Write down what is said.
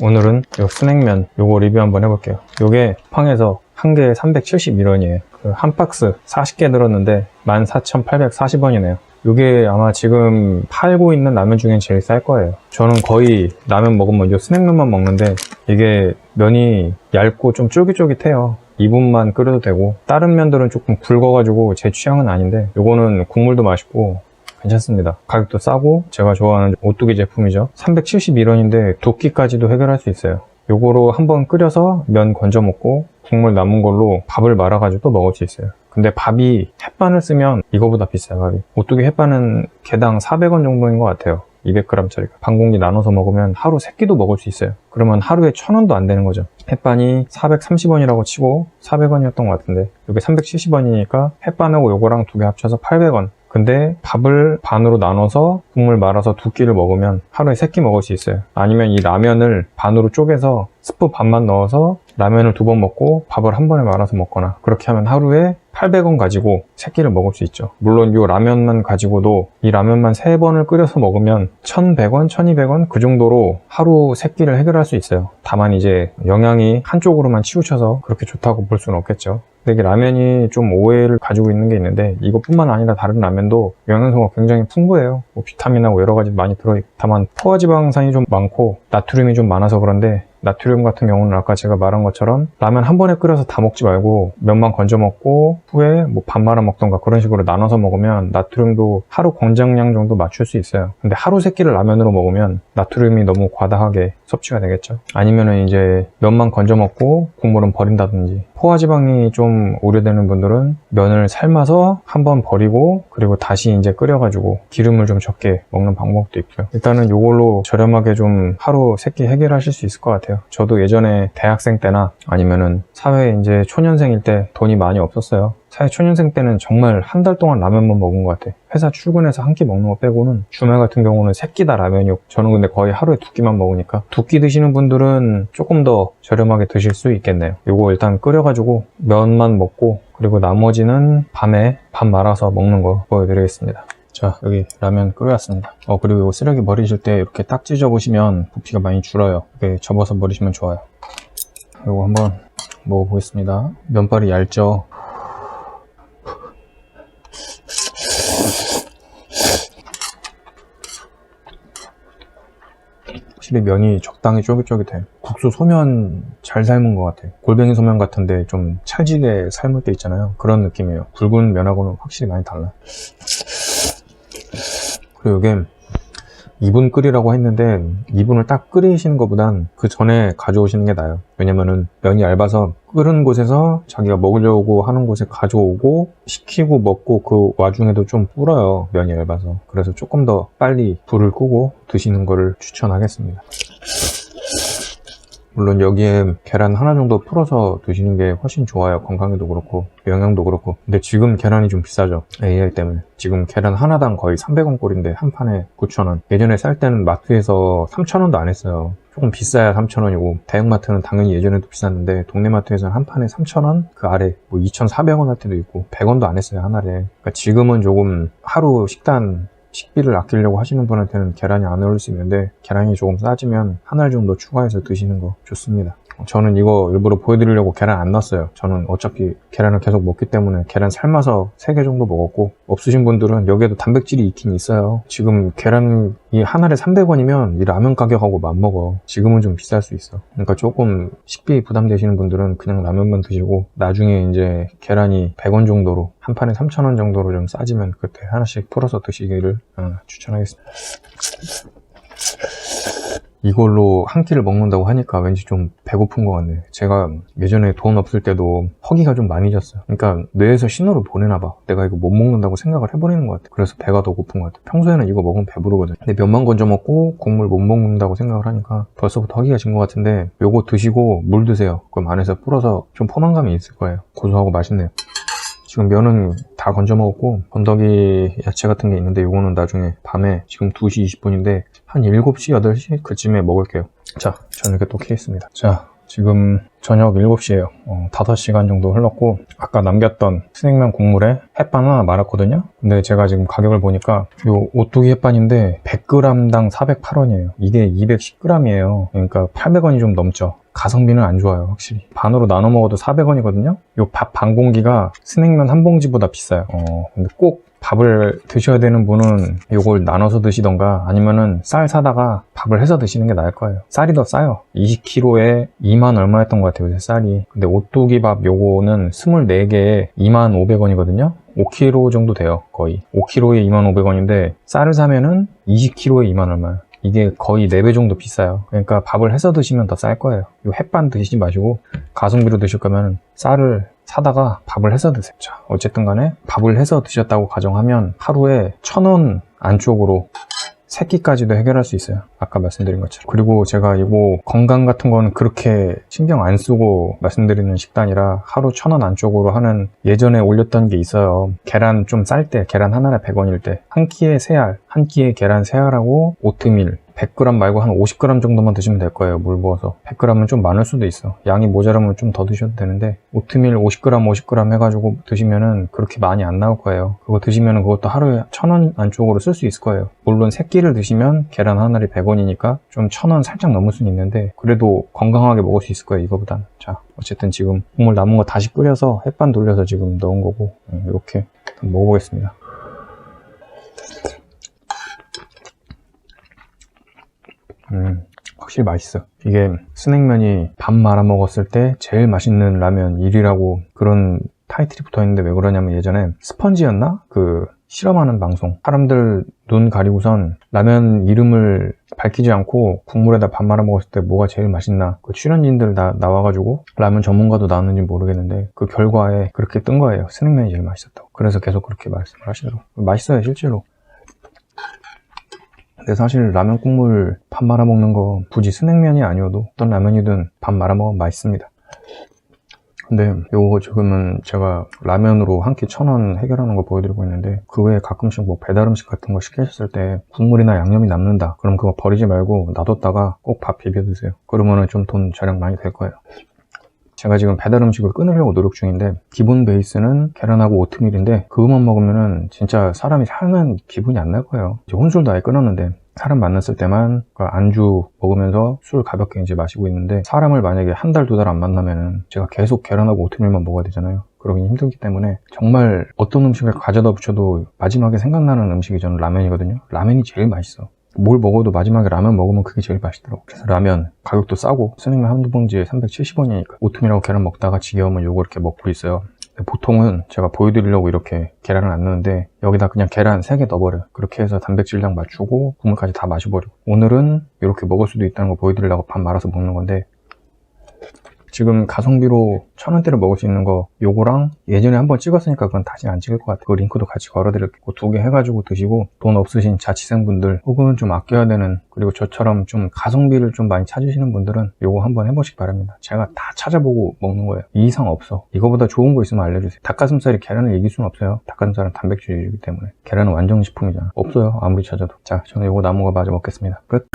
오늘은 요 스낵면 요거 리뷰 한번 해볼게요. 요게 팡에서 한 개에 371원이에요. 한 박스 40개 들었는데 14,840원이네요. 요게 아마 지금 팔고 있는 라면 중엔 제일 쌀 거예요. 저는 거의 라면 먹으면 요 스낵면만 먹는데 이게 면이 얇고 좀 쫄깃쫄깃해요. 2분만 끓여도 되고, 다른 면들은 조금 굵어가지고 제 취향은 아닌데 요거는 국물도 맛있고 괜찮습니다. 가격도 싸고 제가 좋아하는 오뚜기 제품이죠. 371원인데 두 끼까지도 해결할 수 있어요. 요거로 한번 끓여서 면 건져 먹고 국물 남은 걸로 밥을 말아가지고 또 먹을 수 있어요. 근데 밥이 햇반을 쓰면 이거보다 비싸요. 밥이. 오뚜기 햇반은 개당 400원 정도인 것 같아요. 200g짜리가. 반 공기 나눠서 먹으면 하루 3끼도 먹을 수 있어요. 그러면 하루에 1,000원도 안 되는 거죠. 햇반이 430원이라고 치고 400원이었던 것 같은데 이게 370원이니까 햇반하고 요거랑 두 개 합쳐서 800원. 근데 밥을 반으로 나눠서 국물 말아서 두 끼를 먹으면 하루에 3끼 먹을 수 있어요. 아니면 이 라면을 반으로 쪼개서 스프 반만 넣어서 라면을 2번 먹고 밥을 한 번에 말아서 먹거나, 그렇게 하면 하루에 800원 가지고 3끼를 먹을 수 있죠. 물론 이 라면만 가지고도 이 라면만 3번을 끓여서 먹으면 1,100원, 1,200원 그 정도로 하루 3끼를 해결할 수 있어요. 다만 이제 영양이 한쪽으로만 치우쳐서 그렇게 좋다고 볼 수는 없겠죠. 근데 이게 라면이 좀 오해를 가지고 있는 게 있는데 이것뿐만 아니라 다른 라면도 영양소가 굉장히 풍부해요. 뭐 비타민하고 여러 가지 많이 들어있고, 다만 포화지방산이 좀 많고 나트륨이 좀 많아서 그런데, 나트륨 같은 경우는 아까 제가 말한 것처럼 라면 한 번에 끓여서 다 먹지 말고 면만 건져 먹고 후에 뭐 밥 말아 먹던가 그런 식으로 나눠서 먹으면 나트륨도 하루 권장량 정도 맞출 수 있어요. 근데 하루 3끼를 라면으로 먹으면 나트륨이 너무 과다하게 섭취가 되겠죠. 아니면은 이제 면만 건져 먹고 국물은 버린다든지, 포화지방이 좀 우려되는 분들은 면을 삶아서 한번 버리고 그리고 다시 이제 끓여가지고 기름을 좀 적게 먹는 방법도 있고요. 일단은 이걸로 저렴하게 좀 하루 3끼 해결하실 수 있을 것 같아요. 저도 예전에 대학생 때나 아니면은 사회 이제 초년생일 때 돈이 많이 없었어요. 사회 초년생 때는 정말 한 달 동안 라면만 먹은 것 같아. 회사 출근해서 한 끼 먹는 거 빼고는 주말 같은 경우는 3끼 다 라면이었고, 저는 근데 거의 하루에 2끼만 먹으니까 2끼 드시는 분들은 조금 더 저렴하게 드실 수 있겠네요. 요거 일단 끓여가지고 면만 먹고 그리고 나머지는 밤에 밥 말아서 먹는 거 보여드리겠습니다. 자, 여기 라면 끓여왔습니다. 그리고 이거 쓰레기 버리실 때 이렇게 딱 찢어보시면 부피가 많이 줄어요. 이렇게 접어서 버리시면 좋아요. 이거 한번 먹어보겠습니다. 면발이 얇죠? 확실히 면이 적당히 쫄깃쫄깃해. 국수 소면 잘 삶은 것 같아. 골뱅이 소면 같은데 좀 찰지게 삶을 때 있잖아요. 그런 느낌이에요. 굵은 면하고는 확실히 많이 달라. 그리고 이게 2분 끓이라고 했는데 2분을 딱 끓이시는 것보단 그 전에 가져오시는 게 나아요. 왜냐면은 면이 얇아서 끓은 곳에서 자기가 먹으려고 하는 곳에 가져오고 식히고 먹고 그 와중에도 좀 불어요. 면이 얇아서. 그래서 조금 더 빨리 불을 끄고 드시는 거를 추천하겠습니다. 물론 여기에 계란 하나 정도 풀어서 드시는 게 훨씬 좋아요. 건강에도 그렇고 영양도 그렇고. 근데 지금 계란이 좀 비싸죠. AI 때문에. 지금 계란 하나당 거의 300원 꼴인데 한 판에 9,000원. 예전에 쌀 때는 마트에서 3,000원도 안 했어요. 조금 비싸야 3,000원이고, 대형마트는 당연히 예전에도 비쌌는데 동네 마트에서는 한 판에 3,000원? 그 아래 뭐 2,400원 할 때도 있고 100원도 안 했어요, 한 알에. 그러니까 지금은 조금 하루 식비를 아끼려고 하시는 분한테는 계란이 안 어울릴 수 있는데, 계란이 조금 싸지면 한 알 정도 추가해서 드시는 거 좋습니다. 저는 이거 일부러 보여드리려고 계란 안 넣었어요. 저는 어차피 계란을 계속 먹기 때문에 계란 삶아서 3개 정도 먹었고, 없으신 분들은 여기에도 단백질이 있긴 있어요. 지금 계란이 한 알에 300원이면 이 라면 가격하고 맞먹어. 지금은 좀 비쌀 수 있어. 그러니까 조금 식비 부담되시는 분들은 그냥 라면만 드시고, 나중에 이제 계란이 100원 정도로, 한 판에 3,000원 정도로 좀 싸지면 그때 하나씩 풀어서 드시기를 추천하겠습니다. 이걸로 한 끼를 먹는다고 하니까 왠지 좀 배고픈 것 같네. 제가 예전에 돈 없을 때도 허기가 좀 많이 졌어요. 그러니까 뇌에서 신호를 보내나 봐. 내가 이거 못 먹는다고 생각을 해버리는 것 같아. 그래서 배가 더 고픈 것 같아. 평소에는 이거 먹으면 배부르거든. 근데 면만 건져 먹고 국물 못 먹는다고 생각을 하니까 벌써부터 허기가 진 것 같은데, 요거 드시고 물 드세요. 그럼 안에서 불어서 좀 포만감이 있을 거예요. 고소하고 맛있네요. 지금 면은 다 건져 먹었고, 건더기 야채 같은 게 있는데 요거는 나중에 밤에, 지금 2시 20분인데 한 7시, 8시 그쯤에 먹을게요. 자, 저는 이렇게 또 켜있습니다. 자, 지금 저녁 7시에요. 5시간 정도 흘렀고 아까 남겼던 스낵면 국물에 햇반 하나 말았거든요. 근데 제가 지금 가격을 보니까 요 오뚜기 햇반인데 100g당 408원이에요. 이게 210g이에요. 그러니까 800원이 좀 넘죠. 가성비는 안 좋아요, 확실히. 반으로 나눠 먹어도 400원이거든요. 요 밥 반 공기가 스낵면 한 봉지보다 비싸요. 근데 꼭 밥을 드셔야 되는 분은 요걸 나눠서 드시던가 아니면은 쌀 사다가 밥을 해서 드시는 게 나을 거예요. 쌀이 더 싸요. 20kg에 2만 얼마 했던 것 같아요, 요새 쌀이. 근데 오뚜기 밥 요거는 24개에 2만 500원이거든요. 5kg 정도 돼요, 거의. 5kg에 2만 500원인데 쌀을 사면은 20kg에 2만 얼마예요. 이게 거의 4배 정도 비싸요. 그러니까 밥을 해서 드시면 더 쌀 거예요. 요 햇반 드시지 마시고 가성비로 드실 거면 쌀을 사다가 밥을 해서 드세요. 자, 어쨌든 간에 밥을 해서 드셨다고 가정하면 하루에 1,000원 안쪽으로 3끼까지도 해결할 수 있어요. 아까 말씀드린 것처럼. 그리고 제가 이거 건강 같은 거는 그렇게 신경 안 쓰고 말씀드리는 식단이라 하루 1,000원 안쪽으로 하는 예전에 올렸던 게 있어요. 계란 좀 쌀 때, 계란 하나에 100원일 때 한 끼에 3알, 한 끼에 계란 3알하고 오트밀 100g 말고 한 50g 정도만 드시면 될 거예요. 물 부어서. 100g은 좀 많을 수도 있어. 양이 모자라면 좀 더 드셔도 되는데 오트밀 50g 해가지고 드시면은 그렇게 많이 안 나올 거예요. 그거 드시면은 그것도 하루에 1,000원 안쪽으로 쓸 수 있을 거예요. 물론 3끼를 드시면 계란 하나에 100원이니까 좀 1,000원 살짝 넘을 수는 있는데 그래도 건강하게 먹을 수 있을 거예요, 이거보단. 자, 어쨌든 지금 국물 남은 거 다시 끓여서 햇반 돌려서 지금 넣은 거고 이렇게 먹어보겠습니다. 확실히 맛있어. 이게 스낵면이 밥 말아 먹었을 때 제일 맛있는 라면 1위라고 그런 타이틀이 붙어있는데 왜 그러냐면 예전에 스펀지였나? 그 실험하는 방송. 사람들 눈 가리고선 라면 이름을 밝히지 않고 국물에다 밥 말아 먹었을 때 뭐가 제일 맛있나? 그 출연진들 다 나와가지고 라면 전문가도 나왔는지 모르겠는데 그 결과에 그렇게 뜬 거예요. 스낵면이 제일 맛있었다고. 그래서 계속 그렇게 말씀을 하시더라고요. 맛있어요, 실제로. 근데 사실 라면 국물 밥 말아 먹는 거 굳이 스낵면이 아니어도 어떤 라면이든 밥 말아 먹으면 맛있습니다. 근데 요거 지금은 제가 라면으로 한 끼 1,000원 해결하는 거 보여드리고 있는데 그 외에 가끔씩 뭐 배달 음식 같은 거 시키셨을 때 국물이나 양념이 남는다. 그럼 그거 버리지 말고 놔뒀다가 꼭 밥 비벼 드세요. 그러면은 좀 돈 절약 많이 될 거예요. 제가 지금 배달 음식을 끊으려고 노력 중인데 기본 베이스는 계란하고 오트밀인데 그것만 먹으면은 진짜 사람이 사는 기분이 안 날 거예요. 이제 혼술도 아예 끊었는데 사람 만났을 때만 안주 먹으면서 술 가볍게 이제 마시고 있는데 사람을 만약에 한 달, 2달 안 만나면은 제가 계속 계란하고 오트밀만 먹어야 되잖아요. 그러긴 힘들기 때문에 정말 어떤 음식을 가져다 붙여도 마지막에 생각나는 음식이 저는 라면이거든요. 라면이 제일 맛있어. 뭘 먹어도 마지막에 라면 먹으면 그게 제일 맛있더라고. 그래서 라면 가격도 싸고 스낵면 한두 봉지에 370원이니까 오트밀하고 계란 먹다가 지겨우면 요거 이렇게 먹고 있어요. 보통은 제가 보여드리려고 이렇게 계란을 안 넣는데 여기다 그냥 계란 3개 넣어버려요. 그렇게 해서 단백질량 맞추고 국물까지 다 마셔버리고 오늘은 이렇게 먹을 수도 있다는 거 보여드리려고 밥 말아서 먹는 건데 지금 가성비로 1,000원대로 먹을 수 있는 거 요거랑 예전에 한번 찍었으니까 그건 다시 안 찍을 것 같아요. 그 링크도 같이 걸어드릴게요. 2개 해가지고 드시고 돈 없으신 자취생분들 혹은 좀 아껴야 되는 그리고 저처럼 좀 가성비를 좀 많이 찾으시는 분들은 요거 한번 해보시기 바랍니다. 제가 다 찾아보고 먹는 거예요. 이 이상 없어. 이거보다 좋은 거 있으면 알려주세요. 닭가슴살이 계란을 이길 수는 없어요. 닭가슴살은 단백질이기 때문에 계란은 완전식품이잖아. 없어요, 아무리 찾아도. 자, 저는 요거 남은 거 마저 먹겠습니다. 끝.